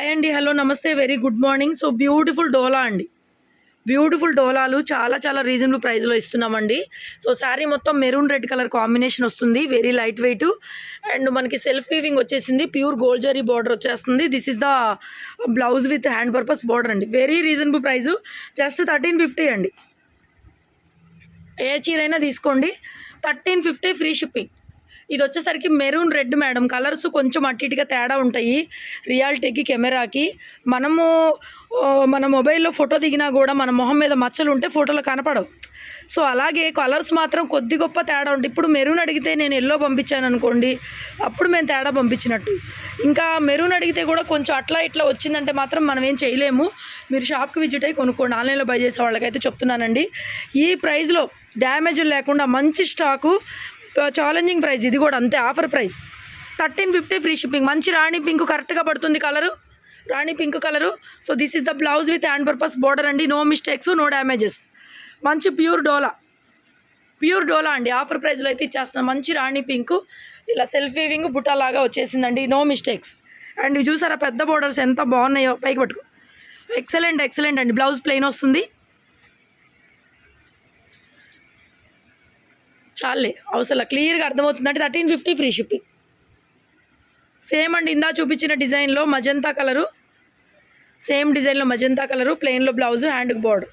Hi అండి, hello, నమస్తే, very good morning. So beautiful డోలా అండి, బ్యూటిఫుల్ డోలాలు చాలా చాలా రీజనబుల్ ప్రైస్లో ఇస్తున్నామండి. సో శారీ మొత్తం మెరూన్ రెడ్ కలర్ కాంబినేషన్ వస్తుంది, వెరీ లైట్ వెయిట్ అండ్ మనకి సెల్ఫ్ వీవింగ్ వచ్చేసింది, ప్యూర్ గోల్డ్ జరీ బార్డర్ వచ్చేస్తుంది. This is the blouse with hand purpose border అండి, వెరీ రీజనబుల్ ప్రైస్, జస్ట్ 1350 అండి. ఏ చీరైనా తీసుకోండి, 1350 ఫ్రీ షిప్పింగ్. ఇది వచ్చేసరికి మెరూన్ రెడ్ మేడం, కలర్స్ కొంచెం అటు ఇటుగా తేడా ఉంటాయి రియాలిటీకి కెమెరాకి. మన మొబైల్లో ఫోటో దిగినా కూడా మన మొహం మీద మచ్చలు ఉంటే ఫోటోలో కనపడవు. సో అలాగే కలర్స్ మాత్రం కొద్ది గొప్ప తేడా ఉంటాయి. ఇప్పుడు మెరూన్ అడిగితే నేను ఎల్లో పంపించాను అనుకోండి, అప్పుడు మేము తేడా పంపించినట్టు. ఇంకా మెరూన్ అడిగితే కూడా కొంచెం అట్లా ఇట్లా వచ్చిందంటే మాత్రం మనం ఏం చేయలేము. మీరు షాప్కి విజిట్ అయ్యి కొనుక్కోండి, ఆన్లైన్లో బై చేసే వాళ్ళకైతే చెప్తున్నానండి. ఈ ప్రైస్లో డ్యామేజ్ లేకుండా మంచి స్టాకు, ఛాలెంజింగ్ ప్రైస్, ఇది కూడా అంతే ఆఫర్ ప్రైస్, 1350 ఫ్రీ షిప్పింగ్. మంచి రాణి పింక్ కరెక్ట్గా పడుతుంది colour, Rani pink colour. So this is the blouse with hand purpose border అండి, నో మిస్టేక్స్, నో డ్యామేజెస్. మంచి ప్యూర్ డోలా అండి, ఆఫర్ ప్రైస్లో అయితే ఇచ్చేస్తున్నాం. మంచి రాణి పింక్, ఇలా సెల్ఫ్ వీవింగ్ బుట్టా లాగా వచ్చేసిందండి, నో మిస్టేక్స్. అండ్ ఇవి చూసారా పెద్ద బోర్డర్స్ ఎంత బాగున్నాయో, పైకి పట్టుకో, ఎక్సలెంట్ అండి. బ్లౌజ్ ప్లెయిన్ వస్తుంది, చాలే అవసరం క్లియర్గా అర్థమవుతుందంటే 1350 ఫ్రీ షిప్పింగ్. సేమ్ అండి, ఇందా చూపించిన డిజైన్లో మజంతా కలరు, సేమ్ డిజైన్లో మజంతా కలరు, ప్లెయిన్లో బ్లౌజు, హ్యాండ్కి బోర్డర్.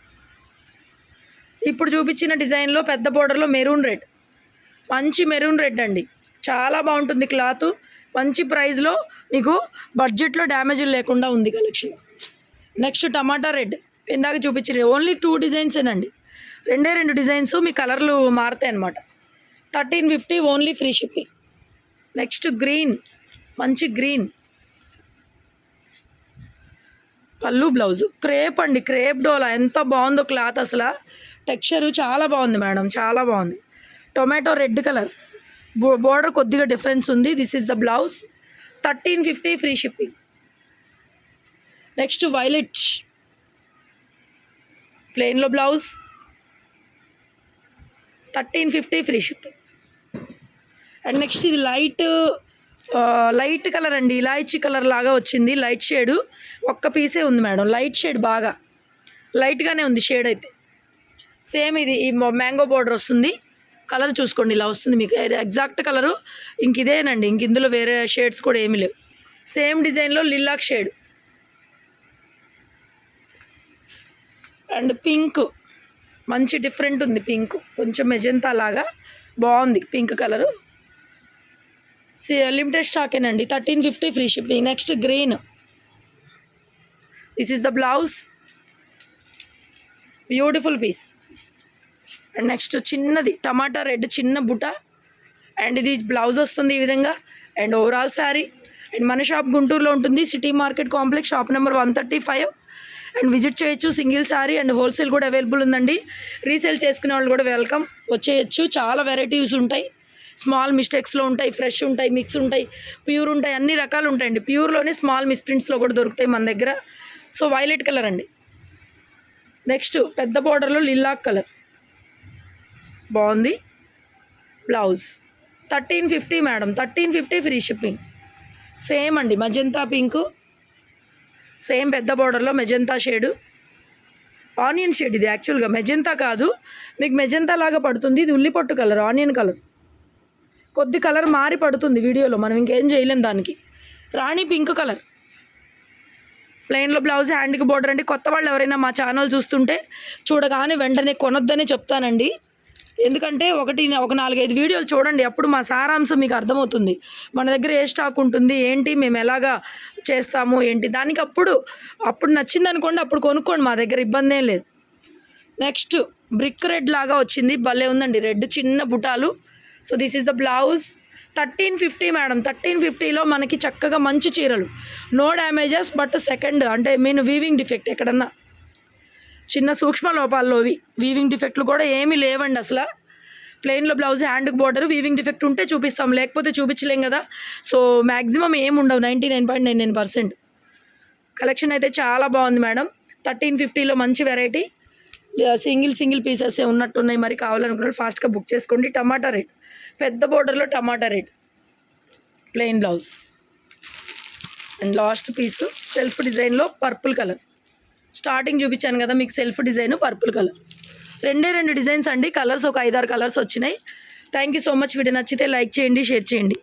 ఇప్పుడు చూపించిన డిజైన్లో పెద్ద బోర్డర్లో మెరూన్ రెడ్, మంచి మెరూన్ రెడ్ అండి, చాలా బాగుంటుంది క్లాత్, మంచి ప్రైస్లో మీకు బడ్జెట్లో డ్యామేజ్ లేకుండా ఉంది కలెక్షన్. నెక్స్ట్ టమాటా రెడ్, ఇందాక చూపించిన ఓన్లీ 2 డిజైన్సేనండి, 2 డిజైన్స్, మీ కలర్లు మారుతాయి అన్నమాట. 1350 only free shipping. Next green, మంచి గ్రీన్, పళ్ళు బ్లౌజు, క్రేప్ అండి, క్రేప్ డోలా, ఎంత బాగుందో క్లాత్, అసలు టెక్స్చరు చాలా బాగుంది మేడం, చాలా బాగుంది. టొమాటో రెడ్ కలర్, బోర్డర్ కొద్దిగా డిఫరెన్స్ ఉంది. This is the blouse, 1350 free shipping. Next violet, ప్లెయిన్లో blouse, 1350 free shipping. And next ఇది లైట్ కలర్ అండి, ఇలాచీ కలర్ లాగా వచ్చింది, లైట్ షేడు, ఒక్క పీసే ఉంది మేడం, లైట్ షేడ్, బాగా లైట్గానే ఉంది షేడ్ అయితే. సేమ్ ఇది ఈ మ్యాంగో బోర్డర్ వస్తుంది, కలర్ చూసుకోండి, ఇలా వస్తుంది మీకు ఎగ్జాక్ట్ కలరు, ఇంక ఇదేనండి, ఇంక ఇందులో వేరే షేడ్స్ కూడా ఏమీ లేవు. సేమ్ డిజైన్లో లిలాక్ షేడ్ అండ్ పింక్, మంచి డిఫరెంట్ ఉంది పింక్, కొంచెం మెజంతా లాగా బాగుంది పింక్ కలరు. లిమిటెడ్ స్టాకేనండి, 1350 free shipping. Next green, this is the blouse, beautiful piece. And next చిన్నది టమాటా రెడ్, చిన్న బుట్ట, అండ్ ఇది బ్లౌజ్ వస్తుంది ఈ విధంగా. And overall sari. అండ్ మన షాప్ గుంటూరులో ఉంటుంది, city market complex, shop number 135. And visit చేయొచ్చు, సింగిల్ శారీ అండ్ హోల్సేల్ కూడా అవైలబుల్ ఉందండి. రీసేల్ చేసుకునే వాళ్ళు కూడా వెల్కమ్, వచ్చేయచ్చు. చాలా వెరైటీస్ ఉంటాయి, స్మాల్ మిస్టేక్స్లో ఉంటాయి, ఫ్రెష్ ఉంటాయి, మిక్స్ ఉంటాయి, ప్యూర్ ఉంటాయి, అన్ని రకాలు ఉంటాయండి. ప్యూర్లోనే స్మాల్ మిస్ప్రింట్స్లో కూడా దొరుకుతాయి మన దగ్గర. సో వైలెట్ కలర్ అండి. నెక్స్ట్ పెద్ద బోర్డర్లో లిలాక్ కలర్, బాగుంది blouse, 1350 madam, 1350 free shipping. Same అండి మజంతా పింకు, సేమ్ పెద్ద బోర్డర్లో మెజంతా షేడు, ఆనియన్ షేడ్, ఇది యాక్చువల్గా మెజంతా కాదు, మీకు మెజంతా లాగా పడుతుంది, ఇది ఉల్లిపొట్టు కలర్, ఆనియన్ కలర్, కొద్ది కలర్ మారి పడుతుంది వీడియోలో, మనం ఇంకేం చేయలేం దానికి. రాణి పింక్ కలర్, ప్లెయిన్లో బ్లౌజ్, హ్యాండ్కి బోర్డర్ అండి. కొత్త వాళ్ళు ఎవరైనా మా ఛానల్ చూస్తుంటే చూడగానే వెంటనే కొనొద్దనే చెప్తానండి, ఎందుకంటే ఒక 4-5 వీడియోలు చూడండి, అప్పుడు మా సారాంశం మీకు అర్థమవుతుంది. మన దగ్గర ఏ స్టాక్ ఉంటుంది ఏంటి, మేము ఎలాగా చేస్తాము ఏంటి, దానికి అప్పుడు నచ్చింది అనుకోండి, అప్పుడు కొనుక్కోండి, మా దగ్గర ఇబ్బంది ఏం లేదు. నెక్స్ట్ బ్రిక్ రెడ్ లాగా వచ్చింది, భలే ఉందండి రెడ్, చిన్న బుటాలు. So this is the blouse, 1350 madam, 1350లో మనకి చక్కగా మంచి చీరలు, నో డ్యామేజెస్, బట్ సెకండ్ అంటే మీన్ వీవింగ్ డిఫెక్ట్, ఎక్కడన్నా చిన్న సూక్ష్మ లోపాల్లోవి వీవింగ్ డిఫెక్ట్లు కూడా ఏమీ లేవండి అసలు. ప్లెయిన్లో బ్లౌజ్, హ్యాండ్కి బోర్డర్, వీవింగ్ డిఫెక్ట్ ఉంటే చూపిస్తాం, లేకపోతే చూపించలేం కదా. సో మ్యాక్సిమం ఏముండవు, 99.99%. కలెక్షన్ అయితే చాలా బాగుంది మేడం, 1350లో మంచి వెరైటీ, సింగిల్ పీసెస్ ఉన్నట్టున్నాయి. మరి కావాలనుకున్న ఫాస్ట్గా బుక్ చేసుకోండి. టమాటా రెడ్, పెద్ద బోర్డర్లో టమాటా red, plain blouse. And last piece self డిజైన్లో పర్పుల్ కలర్. స్టార్టింగ్ చూపించాను కదా మీకు సెల్ఫ్ డిజైన్ పర్పుల్ కలర్. రెండు డిజైన్స్ అండి, కలర్స్ ఒక 5-6 కలర్స్ వచ్చినాయి. Thank you so much. Video నచ్చితే లైక్ చేయండి, షేర్ చేయండి.